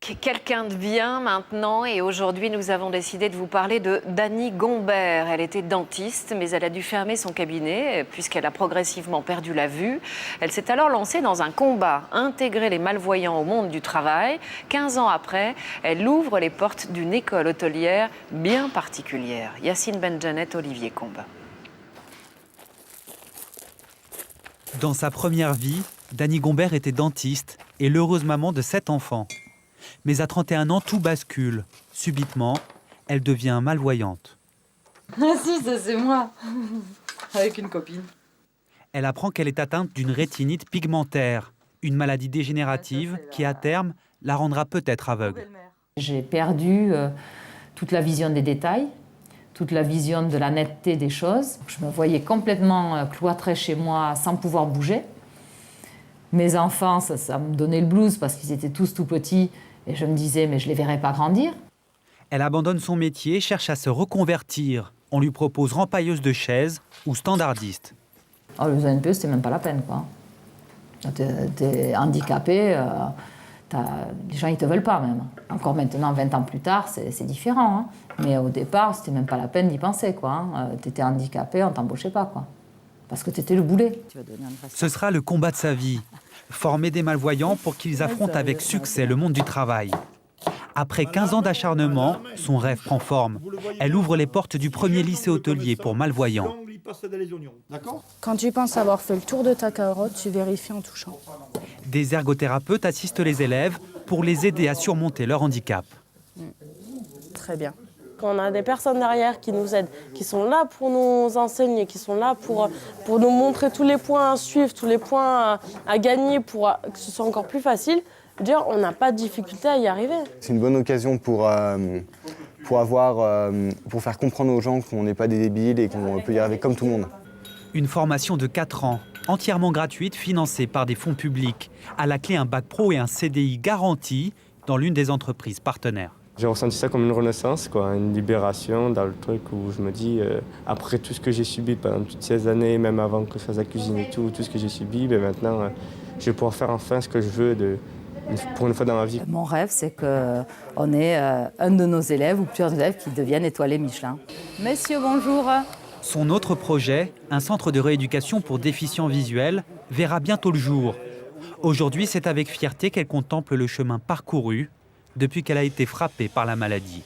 Quelqu'un de bien maintenant, et aujourd'hui nous avons décidé de vous parler de Dany Gombert. Elle était dentiste, mais elle a dû fermer son cabinet puisqu'elle a progressivement perdu la vue. Elle s'est alors lancée dans un combat, intégrer les malvoyants au monde du travail. 15 ans après, elle ouvre les portes d'une école hôtelière bien particulière. Yacine Benjanet, Olivier Combes. Dans sa première vie, Dany Gombert était dentiste et l'heureuse maman de 7 enfants. Mais à 31 ans, tout bascule. Subitement, elle devient malvoyante. Ah si, ça c'est moi, avec une copine. Elle apprend qu'elle est atteinte d'une rétinite pigmentaire, une maladie dégénérative qui, à terme, la rendra peut-être aveugle. J'ai perdu toute la vision des détails, toute la vision de la netteté des choses. Je me voyais complètement cloîtrée chez moi sans pouvoir bouger. Mes enfants, ça me donnait le blues parce qu'ils étaient tous tout petits et je me disais mais je les verrai pas grandir. Elle abandonne son métier, cherche à se reconvertir. On lui propose rempailleuse de chaises ou standardiste. Oh, le ZNPE, c'était même pas la peine, quoi. T'es handicapé, les gens ils te veulent pas même. Encore maintenant, 20 ans plus tard, c'est différent. Hein. Mais au départ, c'était même pas la peine d'y penser, quoi. Hein. T'étais handicapé, on t'embauchait pas, quoi. Parce que t'étais le boulet. Ce sera le combat de sa vie. Former des malvoyants pour qu'ils affrontent avec succès le monde du travail. Après 15 ans d'acharnement, son rêve prend forme. Elle ouvre les portes du premier lycée hôtelier pour malvoyants. Quand tu penses avoir fait le tour de ta carotte, tu vérifies en touchant. Des ergothérapeutes assistent les élèves pour les aider à surmonter leur handicap. Très bien. On a des personnes derrière qui nous aident, qui sont là pour nous enseigner, qui sont là pour nous montrer tous les points à suivre, tous les points à gagner pour que ce soit encore plus facile. Je veux dire, on n'a pas de difficulté à y arriver. C'est une bonne occasion pour faire comprendre aux gens qu'on n'est pas des débiles et qu'on peut y arriver comme tout le monde. Une formation de 4 ans, entièrement gratuite, financée par des fonds publics. À la clé, un bac pro et un CDI garanti dans l'une des entreprises partenaires. J'ai ressenti ça comme une renaissance, quoi, une libération dans le truc où je me dis, après tout ce que j'ai subi pendant toutes ces années, même avant que je fasse la cuisine et tout ce que j'ai subi, ben maintenant, je vais pouvoir faire enfin ce que je veux pour une fois dans ma vie. Mon rêve, c'est qu'on ait un de nos élèves ou plusieurs élèves qui deviennent étoilés Michelin. Messieurs, bonjour. Son autre projet, un centre de rééducation pour déficients visuels, verra bientôt le jour. Aujourd'hui, c'est avec fierté qu'elle contemple le chemin parcouru depuis qu'elle a été frappée par la maladie.